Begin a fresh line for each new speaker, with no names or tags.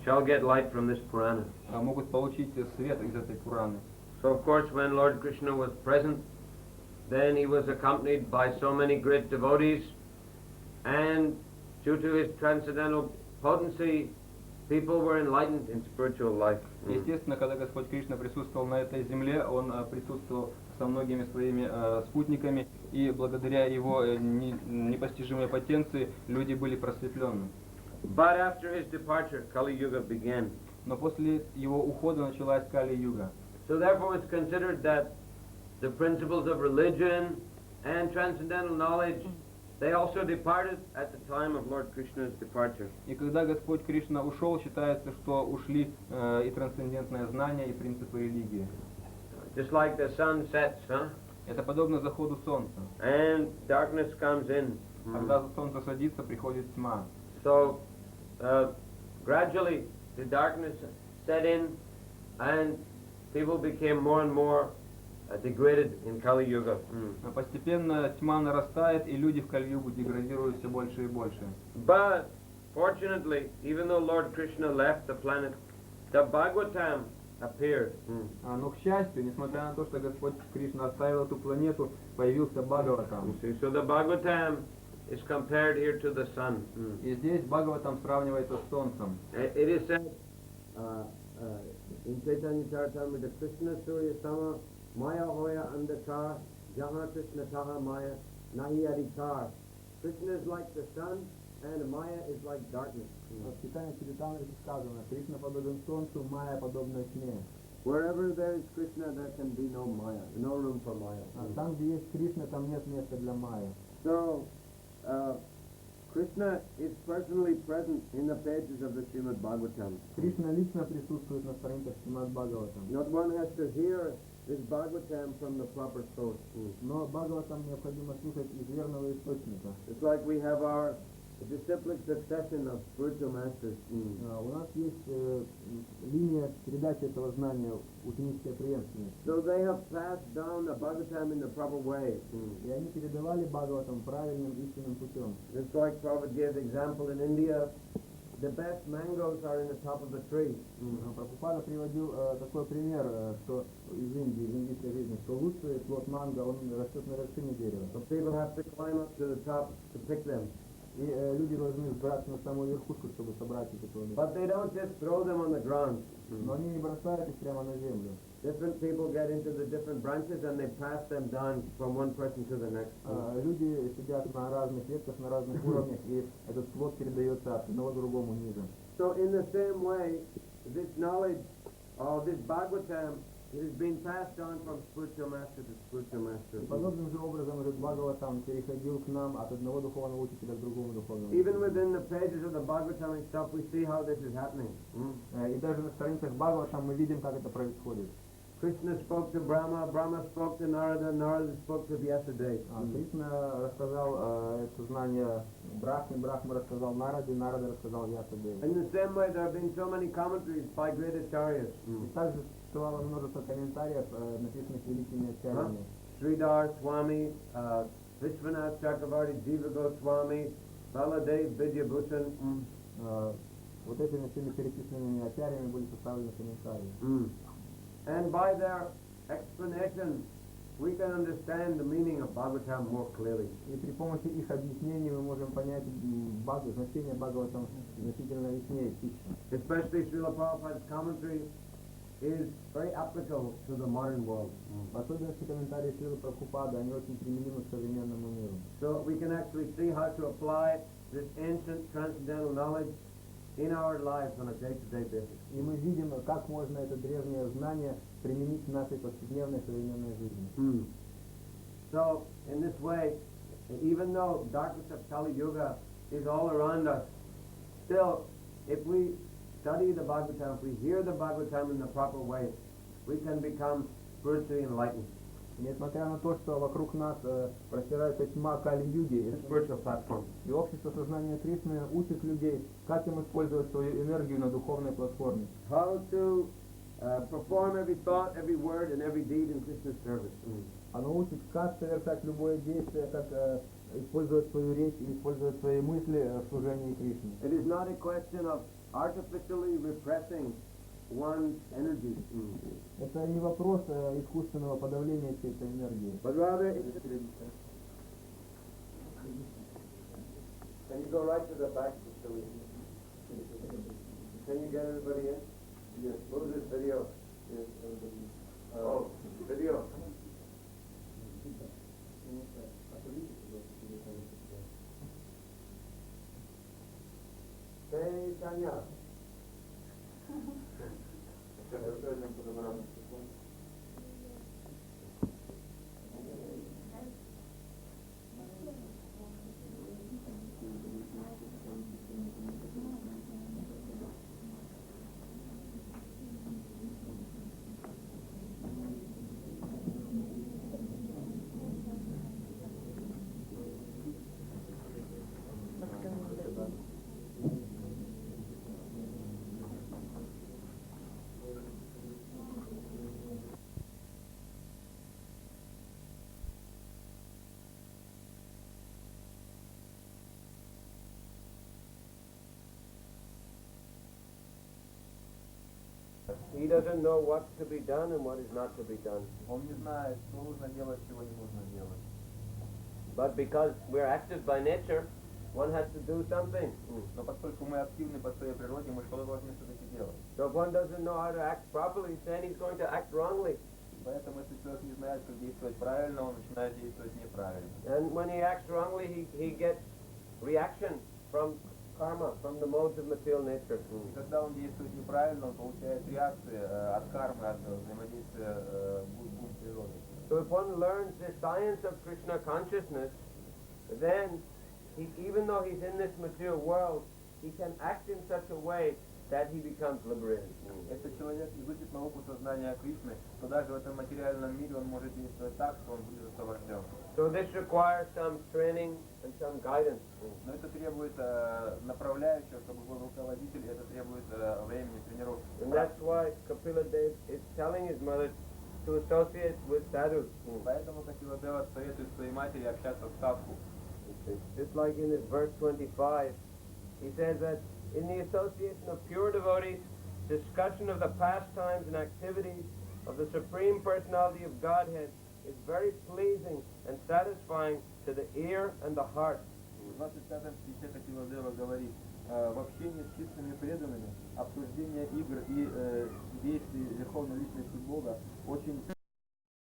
shall get light from this Purana.
Могут получить свет из этой Пураны.
So of course when Lord Krishna was present, then he was accompanied by so many great devotees, and due to his transcendental potency, people were enlightened in spiritual life.
Естественно, когда Господь Кришна присутствовал на этой земле, Он присутствовал со многими своими спутниками, и благодаря Его непостижимой потенции люди были просветлены.
But after his departure, Kali Yuga began.
Но после Его ухода началась Кали-юга.
So therefore it's considered that the principles of religion and transcendental knowledge, they also departed at the time of Lord Krishna's departure.
И когда Господь Кришна ушел, считается, что ушли и трансцендентное знание, и принципы религии.
Just like the sun sets,
Это подобно заходу солнца.
and darkness comes in.
Когда солнце садится, приходит тьма.
So gradually the darkness set in, and people became more and more degraded in Kali Yuga.
Постепенно тьма нарастает, и люди в Кали-югу деградируют все больше и больше.
But fortunately, even though Lord Krishna left the planet, the Bhagavatam appeared.
Но, к счастью, несмотря на то, что Господь Кришна оставил эту планету, появился Бхагаватам.
So the Bhagavatam is compared here to the sun.
И здесь Бхагаватам сравнивается с солнцем.
It is said in Chaitanya Charitamrita, Krishna Surya Sama Maya Hoya Andakar Jaha Krishna Taha Maya Nahi Adhikar. Krishna is like the sun and Maya is like darkness.
В Читании Чаритамрите сказано: Кришна подобен солнцу, Майя подобна тьме.
Wherever there is Krishna, there can be no Maya, no room for Maya.
Там, где есть Кришна, там нет места для Майи.
So, Krishna is personally present in the pages of the Srimad Bhagavatam.
Кришна лично присутствует на страницах Шримад Бхагаватам.
Not one has to hear this Bhagavatam from the proper source.
Но Бхагаватам необходимо слушать из верного источника.
It's like we have our disciplic succession of spiritual masters.
У нас есть линия передачи этого знания, ученическая преемственность.
So they have passed down the Bhagavatam in the proper way.
И они передавали Бхагаватам правильным, истинным путем.
Just like Prabhupada gave the example in India, the best mangoes are in the top of the tree.
Прабхупада приводил такой пример, что из Индии, из индийской жизни, что лучший плод манго, он растет на вершине дерева.
So people have to climb up to the top to pick them.
И люди должны взбираться на самую верхушку, чтобы собрать эти плоды.
But they don't just throw them on the ground.
Но они не бросают их прямо на землю.
Different people get into the different branches and they pass them down from one person to the next.
Люди сидят на разных ветках, на разных уровнях, и этот плод передается от одного к другому ниже.
So in the same way, this knowledge of this Bhagavatam, it has been passed on from spiritual master to spiritual master.
Подобным же образом этот Бхагаватам переходил к нам от одного духовного учителя к другому духовному.
Even within the pages of the Bhagavatam itself, we see how this is happening.
И даже на страницах Бхагаватам мы видим, как это происходит.
Krishna spoke to Brahma, Brahma spoke to Narada, Narada spoke to Vyasadeva.
Кришна рассказал это знание Брахме, Брахма рассказал Нараде, Нарада рассказал Вьясадеве.
In the same way, there have been so many commentaries by great acharyas.
И также существовало множество комментариев, написанных великими ачарьями.
Sridhar Swami, Vishwanath Chakravarti, Jiva Goswami, Baladev Vidyabhushan.
Вот этими всеми перечисленными ачарьями были составлены комментарии.
And by their explanation, we can understand the meaning of Bhagavatam more clearly.
И при помощи их объяснений мы можем понять значение Бхагаватам значительно яснее.
Especially Srila Prabhupada's commentary is very applicable to the modern world.
В особенности комментарии Шрилы Прабхупады, они очень применимы к современному миру.
So we can actually see how to apply this ancient transcendental knowledge in our lives on a day-to-day basis.
И мы видим, как можно это древнее знание применить в нашей повседневной современной жизни.
So, in this way, even though darkness of Kali Yuga is all around us, still, if we study the Bhagavatam, if we hear the Bhagavatam in the proper way, we can become spiritually enlightened.
Несмотря на то, что вокруг нас простирается тьма Кали-юги, и общество сознания Кришны учит людей, как им использовать свою энергию на духовной платформе.
How to perform every thought, every word, and every deed in Krishna's service.
Оно учит, как совершать любое действие, как использовать свою речь и использовать свои мысли в служении Кришне.
It is not a question of artificially repressing one's energy.
Это не вопрос искусственного подавления всей этой энергии.
But rather, can you go right to the back? Can you get everybody in? Yes. Move this video. Yes. Oh, video. Hey, Tanya. He doesn't know what's to be done and what is not to be done.
Он не знает, что нужно делать, чего не нужно делать.
But because we're active by nature, one has to do something.
Но поскольку мы активны по своей природе, мы что-то должны все-таки делать.
So if one doesn't know how to act properly, then he's going to act wrongly.
Поэтому, если человек не знает, как действовать правильно, он начинает действовать неправильно.
And when he acts wrongly, he gets reaction from karma, from the modes of material nature.
И когда он действует неправильно, он получает реакции от кармы, от взаимодействия бунт природы.
So if one learns the science of Krishna consciousness, then even though he's in this material world, he can act in such a way that he becomes liberated.
Если человек изучит науку сознания Кришны, то даже в этом материальном мире он может действовать так, что он будет освобожден.
So this requires some training and some guidance.
Но это требует направляющего, чтобы был руководитель, это требует времени, тренировки.
And that's why Kapila Dev is telling his mother to associate with sadhus.
Поэтому Капила Дева советует своей матери общаться с садху.
Just like in this verse 25, he says that in the association of pure devotees, discussion of the pastimes and activities of the Supreme Personality of Godhead is very pleasing and satisfying to the ear and the heart.
В 25 стихе Капила Дева говорит, в общении с чистыми преданными обсуждение игр и действий Верховной Личности Бога очень